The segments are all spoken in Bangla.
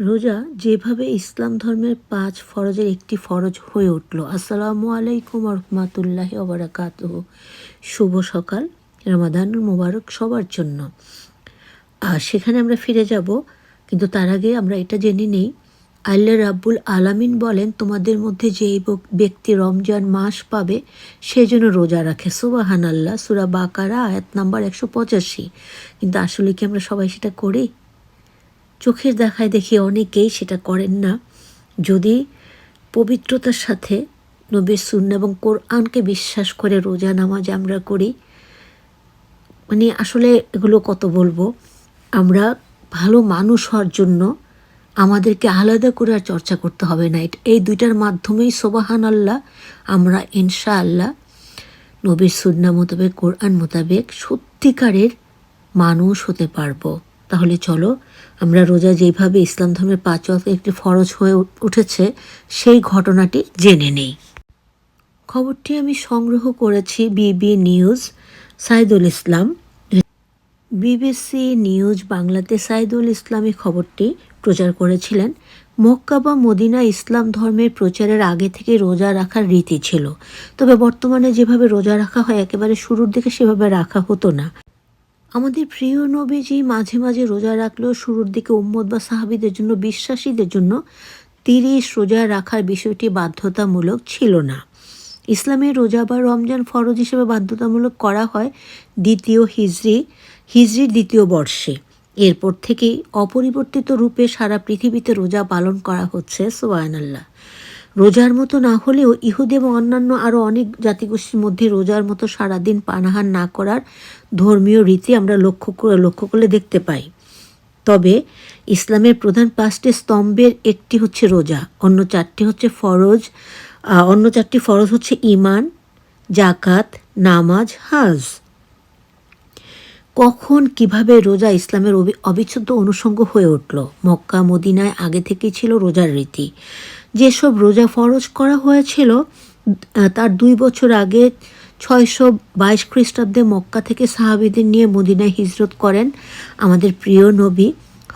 রোজা যেভাবে ইসলাম ধর্মের ৫ ফরজের একটি ফরজ হয়ে উঠল। আসসালামু আলাইকুম রহমাতুল্লাহি ওবারাকাতুহু। শুভ সকাল, রমাদানুল মোবারক সবার জন্য। সেখানে আমরা ফিরে যাব, কিন্তু তার আগে আমরা এটা জেনে নেই, আল্লাহ রাব্বুল আলামিন বলেন, তোমাদের মধ্যে যেই ব্যক্তি রমজান মাস পাবে সে যেন রোজা রাখে। সুবহানাল্লাহ। সূরা বাকারা আয়াত নাম্বার ১৮৫। কিন্তু আসলে কি আমরা সবাই সেটা করি? চোখের দেখায় দেখি অনেকেই সেটা করেন না। যদি পবিত্রতার সাথে নবীর সুন্নাহ এবং কোরআনকে বিশ্বাস করে রোজা নামাজ আমরা করি, আসলে এগুলো কত বলবো, আমরা ভালো মানুষ হওয়ার জন্য আমাদেরকে আলাদা করে আর চর্চা করতে হবে না। এই দুইটার মাধ্যমেই সুবহানাল্লাহ আমরা ইনশাআল্লাহ নবীর সুন্নাহ মোতাবেক, কোরআন মোতাবেক সত্যিকারের মানুষ হতে পারবো। তাহলে চলো আমরা রোজা যেভাবে ইসলাম ধর্মের ৫ ওয়াক্তের একটি ফরজ হয়ে উঠেছে সেই ঘটনাটি জেনে নেই। খবরটি আমি সংগ্রহ করেছি বিবি news Saidul Islam. BBC news বাংলাতে সাইদুল ইসলামী খবরটি প্রচার করেছিলেন। মক্কা বা মদিনা ইসলাম ধর্মের প্রচারের আগে থেকে রোজা রাখার রীতি ছিল, তবে বর্তমানে যেভাবে রোজা রাখা হয় একেবারে শুরুর দিকে সেভাবে রাখা হতো না। আমাদের প্রিয় নবীজি মাঝে মাঝে রোজা রাখলেও শুরুর দিকে উম্মত বা সাহাবীদের জন্য, বিশ্বাসীদের জন্য ৩০ রোজা রাখার বিষয়টি বাধ্যতামূলক ছিল না। ইসলামের রোজা বা রমজান ফরজ হিসেবে বাধ্যতামূলক করা হয় দ্বিতীয় হিজরির দ্বিতীয় বর্ষে। এরপর থেকেই অপরিবর্তিত রূপে সারা পৃথিবীতে রোজা পালন করা হচ্ছে। সুবহানাল্লাহ। রোজার মতো না হলেও ইহুদি এবং অন্যান্য আরও অনেক জাতিগোষ্ঠীর মধ্যে রোজার মতো সারাদিন পানাহার না করার ধর্মীয় রীতি আমরা লক্ষ্য করলে দেখতে পাই। তবে ইসলামের প্রধান ৫টি স্তম্ভের একটি হচ্ছে রোজা, অন্য 4টি ফরজ হচ্ছে ঈমান, জাকাত, নামাজ, হজ। কখন কিভাবে রোজা ইসলামের অবিচ্ছেদ্য অনুষঙ্গ হয়ে উঠল? মক্কা মদিনায় আগে থেকেই ছিল রোজার রীতি। যেসব রোজা ফরজ করা হয়েছিল তার ২ বছর আগে ৬২২ খ্রিস্টাব্দে মক্কা থেকে সাহাবীদের নিয়ে মদিনায় হিজরত করেন আমাদের প্রিয় নবী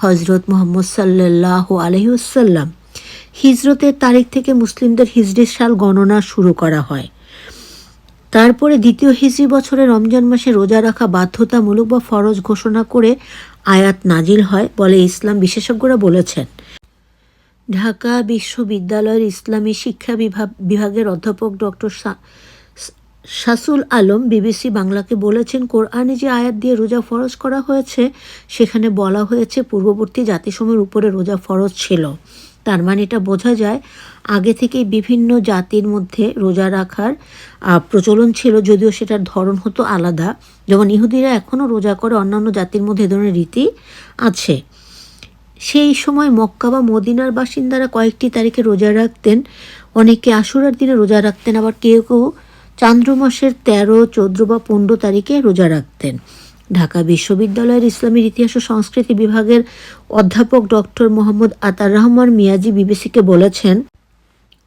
হজরত মুহাম্মদ সাল্লাল্লাহু আলাইহি ওয়াসাল্লাম। হিজরতের তারিখ থেকে মুসলিমদের হিজরি সাল গণনা শুরু করা হয়। তারপরে দ্বিতীয় হিজরি বছরে রমজান মাসে রোজা রাখা বাধ্যতামূলক বা ফরজ ঘোষণা করে আয়াত নাজিল হয় বলে ইসলাম বিশেষজ্ঞরা বলেছেন। ঢাকা বিশ্ববিদ্যালয়ের ইসলামী শিক্ষা বিভাগের অধ্যাপক ডক্টর শাসুল আলম বিবিসি বাংলাকে বলেছেন, কোরআনে যে আয়াত দিয়ে রোজা ফরজ করা হয়েছে সেখানে বলা হয়েছে পূর্ববর্তী জাতিসমূহের উপরে রোজা ফরজ ছিল। তার মানে এটা বোঝা যায় আগে থেকেই বিভিন্ন জাতির মধ্যে রোজা রাখার প্রচলন ছিল, যদিও সেটার ধরন হতো আলাদা। যেমন ইহুদিরা এখনও রোজা করে, অন্যান্য জাতির মধ্যে এ ধরনের রীতি আছে। সেই সময় মক্কা বা মদিনার বাসিন্দারা কয়েকটি তারিখে রোজা রাখতেন। অনেকে আশুরার দিনে রোজা রাখতেন, আবার কেউ কেউ চান্দ্র মাসের ১৩, ১৪ বা ১৫ তারিখে রোজা রাখতেন। ঢাকা বিশ্ববিদ্যালয়ের ইসলামের ইতিহাস ও সংস্কৃতি বিভাগের অধ্যাপক ডক্টর মোহাম্মদ আতার রহমান মিয়াজি বিবিসিকে বলেছেন,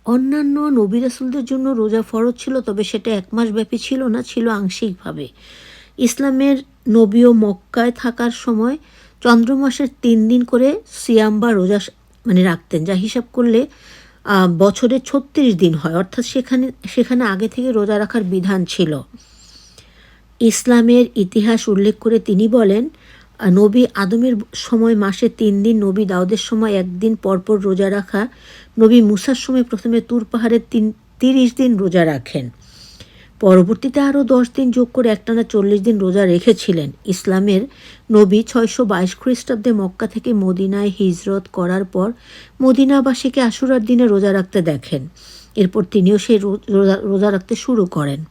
অন্যান্য নবী রাসূলদের জন্য রোজা ফরজ ছিল, তবে সেটা ১ মাস ব্যাপী ছিল না, ছিল আংশিকভাবে। ইসলামের নবীও মক্কায় থাকার সময় চন্দ্র মাসের ৩ দিন করে সিয়াম বা রোজা রাখতেন, যা হিসাব করলে বছরে ৩৬ দিন হয়। অর্থাৎ সেখানে আগে থেকে রোজা রাখার বিধান ছিল। ইসলামের ইতিহাস উল্লেখ করে তিনি বলেন, নবী আদমের সময় মাসে ৩ দিন, নবী দাউদের সময় ১ দিন পরপর রোজা রাখা, নবী মুসার সময় প্রথমে তুর পাহাড়ে ৩০ দিন রোজা রাখেন, পরবর্তীতে আরও ১০ দিন যোগ করে একটানা ৪০ দিন রোজা রেখেছিলেন। ইসলামের নবী ৬২২ খ্রিস্টাব্দে মক্কা থেকে মদিনায় হিজরত করার পর মদিনাবাসীকে আশুরার দিনে রোজা রাখতে দেখেন। এরপর তিনিও সেই রোজা রাখতে শুরু করেন।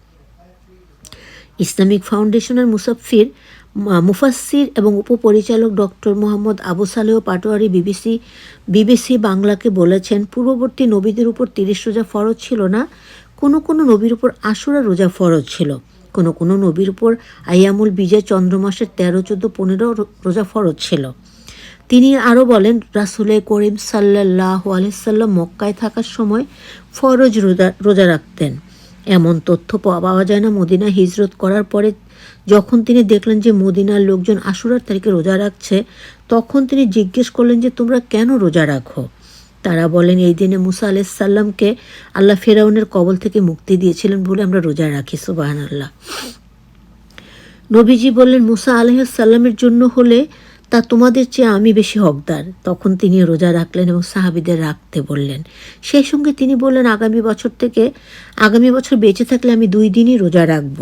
ইসলামিক ফাউন্ডেশনের মুফাসসির এবং উপপরিচালক ডক্টর মোহাম্মদ আবু সালেহ পাটোয়ারি বিবিসি বাংলাকে বলেছেন, পূর্ববর্তী নবীদের উপর ৩০ রোজা ফরজ ছিল না। কোনো কোনো নবীর উপর আশুরা রোজা ফরজ ছিল, কোনো কোনো নবীর উপর আইয়ামুল বিজয় চন্দ্র মাসের ১৩, ১৪, ১৫ রোজা ফরজ ছিল। তিনি আরও বলেন, রাসূল করিম সাল্লাল্লাহু আলাইহি ওয়াসাল্লাম মক্কায় থাকার সময় ফরজ রোজা রাখতেন। এমন তথ্য পাওয়া যায় না মদিনা হিজরত করার পরে যখন তিনি দেখলেন যে মদিনার লোকজন আশুরার তারিখে রোজা রাখছে, তখন তিনি জিজ্ঞেস করলেন যে তোমরা কেন রোজা রাখো? তারা বলেন, এই দিনে মুসা আলাইসাল্লামকে আল্লাহ ফেরাউনের কবল থেকে মুক্তি দিয়েছিলেন বলে আমরা রোজা রাখি। সুবহানাল্লাহ। নবীজি বললেন, মুসা আলাইহিসসালামের জন্য হলে তা তোমাদের চেয়ে আমি বেশি হকদার। তখন তিনি রোজা রাখলেন এবং সাহাবীদের রাখতে বললেন। সেই সঙ্গে তিনি বললেন, আগামী বছর বেঁচে থাকলে আমি 2 দিনই রোজা রাখব।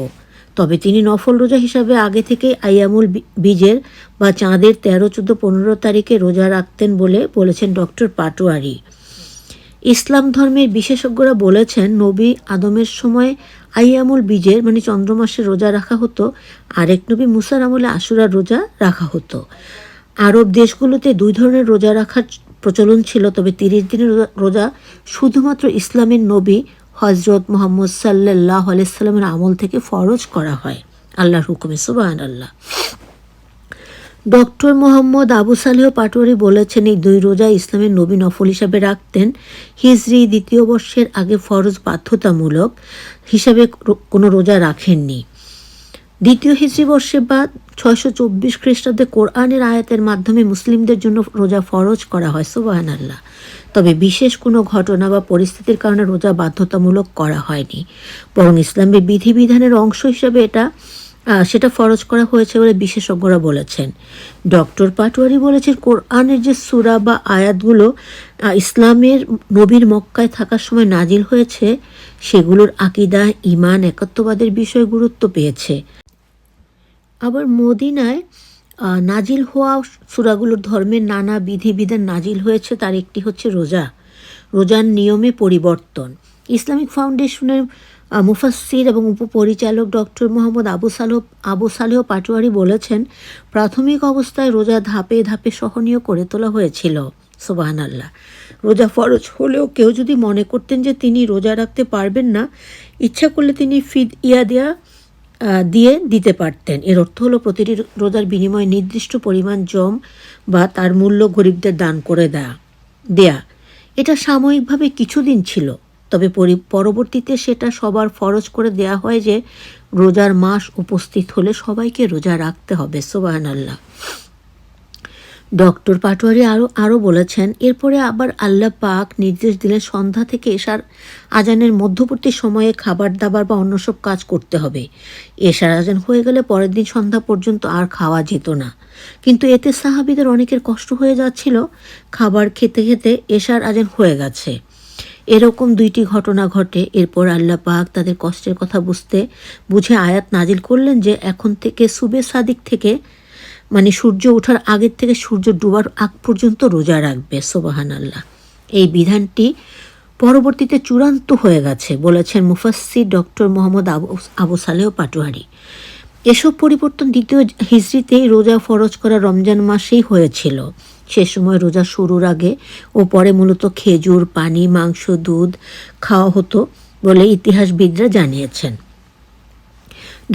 তবে তিনি নফল রোজা হিসাবে আগে থেকে আইয়ামুল বীজের বা চাঁদের 13, 14, 15 তারিখে রোজা রাখতেন বলে বলেছেন ডক্টর পাটোয়ারি। ইসলাম ধর্মের বিশেষজ্ঞরা বলেছেন, নবী আদমের সময় আইয়ামুল বীজের মানে চন্দ্রমাসের রোজা রাখা হতো, আরেক নবী মুসার আমলে আশুরার রোজা রাখা হতো। আরব দেশগুলোতে 2 ধরনের রোজা রাখার প্রচলন ছিল, তবে 30 দিনের রোজা শুধুমাত্র ইসলামের নবী হজরত মুহাম্মদ সাল্লাল্লাহু আলাইহি সাল্লামের আমল থেকে ফরজ করা হয় আল্লাহর হুকুমে। সুবহানাল্লাহ। ডক্টর মোহাম্মদ আবু সালেহ পাটোয়ারি বলেছেন, এই 2 রোজা ইসলামের নবী নফল হিসাবে রাখতেন। হিজরি 2য় বর্ষের আগে ফরজ বাধ্যতামূলক হিসাবে কোনো রোজা রাখেননি। 2য় হিজরি বর্ষে বা 624 খ্রিস্টাব্দে কোরআনের আয়াতের মাধ্যমে মুসলিমদের জন্য রোজা ফরজ করা হয়। সুবহানাল্লাহ। তবে বিশেষ কোনো ঘটনা বা পরিস্থিতির কারণে রোজা বাধ্যতামূলক করা হয়নি, বরং ইসলামের বিধিবিধানের অংশ হিসাবে সেটা ফরজ করা হয়েছে বলে বিশেষজ্ঞরা বলেছেন। ডক্টর পাটোয়ারি বলেছেন, কোরআনের যে সূরা বা আয়াতগুলো ইসলামের নবীর মক্কায় থাকার সময় নাজিল হয়েছে, সেগুলোর আকীদা, ঈমান, একাত্মবাদের বিষয়ে গুরুত্ব পেয়েছে। আবার মদিনায় নাজিল হওয়া সূরাগুলোর ধর্মের নানা বিধিবিধান নাজিল হয়েছে, তার একটি হচ্ছে রোজার নিয়মে পরিবর্তন। ইসলামিক ফাউন্ডেশনের মুফাসসির এবং উপপরিচালক ডক্টর মোহাম্মদ আবু সালেহ পাটোয়ারি বলেছেন, প্রাথমিক অবস্থায় রোজা ধাপে ধাপে সহনীয় করে তোলা হয়েছিল। সুবহানাল্লাহ। রোজা ফরজ হলেও কেউ যদি মনে করতেন যে তিনি রোজা রাখতে পারবেন না, ইচ্ছা করলে তিনি ফিদইয়া দিতে পারতেন। এর অর্থ হলো প্রতিটি রোজার বিনিময়ে নির্দিষ্ট পরিমাণ জম বা তার মূল্য গরিবদের দান করে দেয়া। এটা সাময়িকভাবে কিছুদিন ছিল, তবে পরবর্তীতে সেটা সবার ফরজ করে দেয়া হয় যে রোজার মাস উপস্থিত হলে সবাইকে রোজা রাখতে হবে। সুবহানাল্লাহ। ডক্টর পাটোয়ারি আরও বলেছেন, এরপরে আবার আল্লাহ পাক নির্দেশ দিলেন সন্ধ্যা থেকে এশার আজানের মধ্যবর্তী সময়ে খাবার দাবার বা অন্য সব কাজ করতে হবে। এশার আজান হয়ে গেলে পরের দিন সন্ধ্যা পর্যন্ত আর খাওয়া যেত না। কিন্তু এতে সাহাবীদের অনেকের কষ্ট হয়ে যাচ্ছিল, খাবার খেতে খেতে এশার আজান হয়ে গেছে। এরকম 2টি ঘটনা ঘটে। এরপর আল্লাহ পাক তাদের কষ্টের কথা বুঝে আয়াত নাজিল করলেন যে এখন থেকে সুবে সাদিক থেকে মানে সূর্য ওঠার আগের থেকে সূর্য ডুবার আগ পর্যন্ত রোজা রাখবে। সুবহানাল্লাহ। এই বিধানটি পরবর্তীতে চূড়ান্ত হয়ে গেছে বলেছেন মুফাসসির ডক্টর মোহাম্মদ আবু সালেহ পাটোয়ারি। এসব পরিবর্তন 2য় হিজরিতেই রোজা ফরজ করা রমজান মাসেই হয়েছিল। সে সময় রোজা শুরুর আগে ও পরে মূলত খেজুর, পানি, মাংস, দুধ খাওয়া হতো বলে ইতিহাসবিদরা জানিয়েছেন।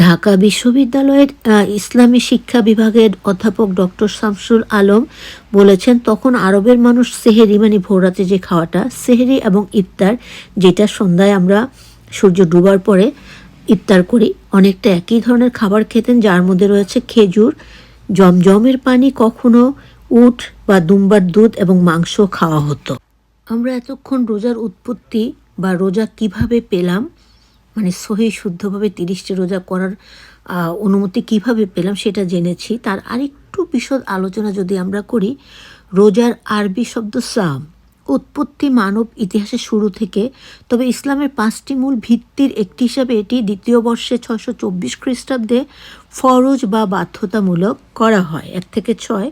ঢাকা বিশ্ববিদ্যালয়ের ইসলামী শিক্ষা বিভাগের অধ্যাপক ডক্টর শামসুল আলম বলেছেন, তখন আরবের মানুষ সেহেরি মানে ভোররাতে যে খাওয়াটা, সেহেরি এবং ইফতার যেটা সন্ধ্যায় আমরা সূর্য ডুবার পরে ইফতার করি, অনেকটা একই ধরনের খাবার খেতেন, যার মধ্যে রয়েছে খেজুর, জমজমের পানি, কখনো উট বা দুম্বার দুধ এবং মাংস খাওয়া হতো। আমরা এতক্ষণ রোজার উৎপত্তি বা রোজা কিভাবে পেলাম, মানে সহি শুদ্ধভাবে 30টি রোজা করার অনুমতি কিভাবে পেলাম সেটা জেনেছি। তার আরেকটু বিশদ আলোচনা যদি আমরা করি, রোজার আরবি শব্দ সাম, উৎপত্তি মানব ইতিহাসের শুরু থেকে, তবে ইসলামের 5টি মূল ভিত্তির একটি হিসাবে এটি 2য় বর্ষে 624 খ্রিস্টাব্দে ফরজ বা বাধ্যতামূলক করা হয়। 1 থেকে 6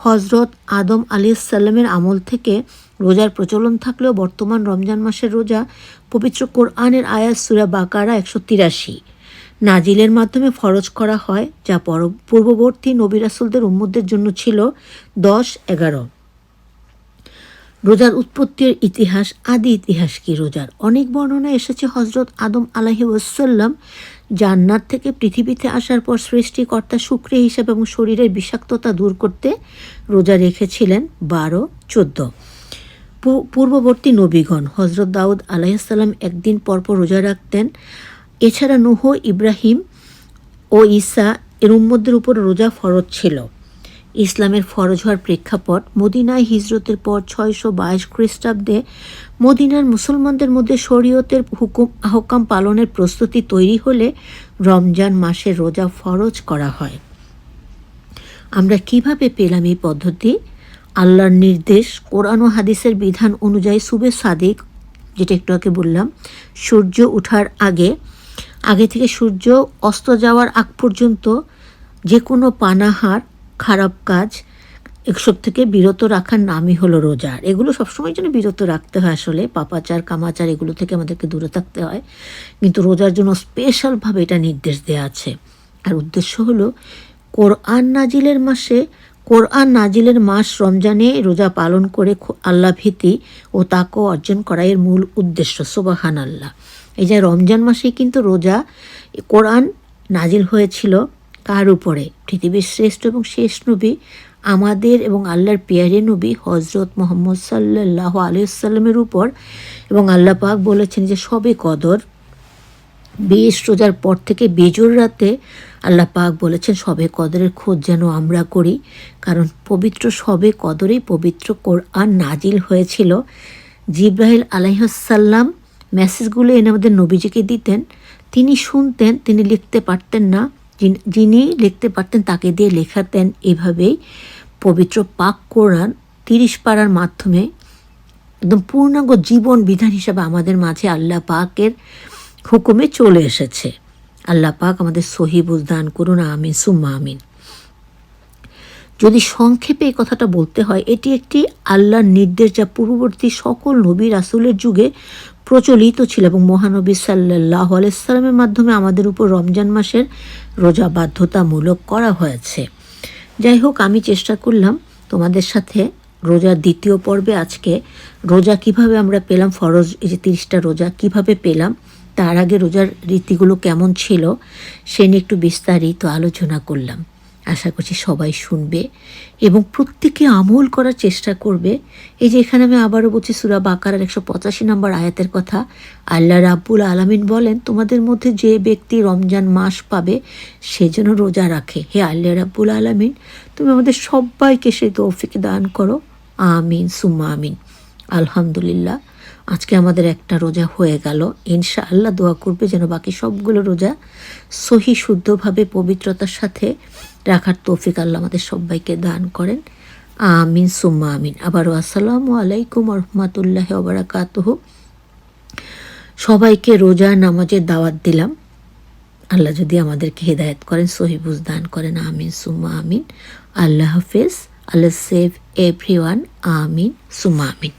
হজরত আদম আলাইহিসসালামের আমল থেকে রোজার প্রচলন থাকলেও বর্তমান রমজান মাসের রোজা পবিত্র কোরআনের আয়াত সূরা বাকারা 183 নাজিলের মাধ্যমে ফরজ করা হয়, যা পূর্ববর্তী নবী রাসূলদের উম্মতদের জন্য ছিল 10-11। রোজার উৎপত্তির ইতিহাস, আদি ইতিহাস কি রোজার? অনেক বর্ণনা এসেছে হজরত আদম আলাইহিসসালাম জান্নাত থেকে পৃথিবীতে আসার পর সৃষ্টিকর্তা শুকরিয়া হিসাবে এবং শরীরের বিষাক্ততা দূর করতে রোজা রেখেছিলেন 12-14। পূর্ববর্তী নবীগণ হজরত দাউদ আলাইহিসসালাম একদিন পরপর রোজা রাখতেন। এছাড়া নূহ, ইব্রাহিম ও ঈসা এর উম্মতদের উপর রোজা ফরজ ছিল। ইসলামের ফরজ হওয়ার প্রেক্ষাপট মদিনায় হিজরতের পর 622 খ্রিস্টাব্দে মদিনার মুসলমানদের মধ্যে শরীয়তের আহকাম পালনের প্রস্তুতি তৈরি হলে রমজান মাসে রোজা ফরজ করা হয়। আমরা কিভাবে পেলাম এই পদ্ধতি? আল্লাহর নির্দেশ, কোরআন ও হাদিসের বিধান অনুযায়ী সুবে সাদিক, যেটা একটু আগে বললাম, সূর্য ওঠার আগে থেকে সূর্য অস্ত যাওয়ার আগ পর্যন্ত যে কোনো পানাহার, খারাপ কাজ এসব থেকে বিরত রাখার নামই হলো রোজা। এগুলো সবসময় যেন বিরত রাখতে হয়, আসলে পাপাচার কামাচার এগুলো থেকে আমাদেরকে দূরে থাকতে হয়, কিন্তু রোজার জন্য স্পেশালভাবে এটা নির্দেশ দেওয়া আছে। আর উদ্দেশ্য হলো কোরআন নাজিলের মাস রমজানে রোজা পালন করে আল্লাহ ভীতি ও তাকওয়া অর্জন করা এর মূল উদ্দেশ্য। সুবহানাল্লাহ। এই যে রমজান মাসে কিন্তু কোরআন নাজিল হয়েছিল কার উপরে? পৃথিবীর শ্রেষ্ঠ এবং শেষ নবী, আমাদের এবং আল্লাহর পেয়ারে নবী হজরত মুহাম্মদ সাল্লাল্লাহু আলাইহি ওয়াসাল্লামের উপর। এবং আল্লাহ পাক বলেছেন যে শবে কদর, 20 রোজার পর থেকে বেজোর রাতে আল্লাহ পাক বলেছেন শবে কদরের খোঁজ যেন আমরা করি, কারণ পবিত্র শবে কদরেই পবিত্র কোরআন নাজিল হয়েছিল। জিব্রাইল আলাইহিসসালাম মেসেজগুলো এনে আমাদের নবীজিকে দিতেন, তিনি শুনতেন, তিনি লিখতে পারতেন না, যিনি লিখতে পারতেন তাকে দিয়ে লেখাতেন। এভাবেই পবিত্র পাক কোরআন 30 পারার মাধ্যমে একদম পূর্ণাঙ্গ জীবন বিধান হিসাবে আমাদের মাঝে আল্লাহ পাকের হুকুমে চলে এসেছে। আল্লাহ পাক আমাদের সহি বুঝ দান করুন, আমিন সুম্মা আমিন। যদি সংক্ষেপে এই কথাটা বলতে হয়, এটি একটি আল্লাহর নির্দেশ যা পূর্ববর্তী সকল নবী রাসূলের যুগে প্রচলিত ছিল এবং মহানবী সাল্লাল্লাহু আলাইহি সাল্লামের মাধ্যমে আমাদের উপর রমজান মাসের রোজা বাধ্যতামূলক করা হয়েছে। যাই হোক, আমি চেষ্টা করলাম তোমাদের সাথে রোজার দ্বিতীয় পর্বে আজকে রোজা কিভাবে আমরা পেলাম, ফরজ এই যে 30টা রোজা কিভাবে পেলাম, তার আগে রোজার রীতিগুলো কেমন ছিল সে নিয়ে একটু বিস্তারিত আলোচনা করলাম। আশা করছি সবাই শুনবে এবং প্রত্যেকে আমল করার চেষ্টা করবে। এই যে এখানে আমি আবারও বলছি সূরা বাকারার 185 নম্বর আয়াতের কথা। আল্লাহ রাব্বুল আলামিন বলেন, তোমাদের মধ্যে যে ব্যক্তি রমজান মাস পাবে সে যেন রোজা রাখে। হে আল্লাহ রাব্বুল আলামিন, তুমি আমাদের সবাইকে সেই তৌফিক দান করো, আমিন সুম্মা আমিন। আলহামদুলিল্লাহ, আজকে আমাদের একটা রোজা হয়ে গেল। ইনশাআল্লাহ দোয়া করবে যেন বাকি সবগুলো রোজা সহি শুদ্ধভাবে পবিত্রতার সাথে রাখার তৌফিক আল্লাহ আমাদের সবাইকে দান করেন, আমিন সুম্মা আমিন। আবারও আসসালামু আলাইকুম ওয়া রাহমাতুল্লাহি ওয়া বারাকাতুহু। সবাইকে রোজা নামাজের দাওয়াত দিলাম। আল্লাহ যদি আমাদেরকে হেদায়েত করেন, সহি বুঝ দান করেন, আমিন সুম্মা আমিন। আল্লাহ হাফেজ। আল্লাহ সেভ এভরিওয়ান, আমিন সুম্মা আমিন।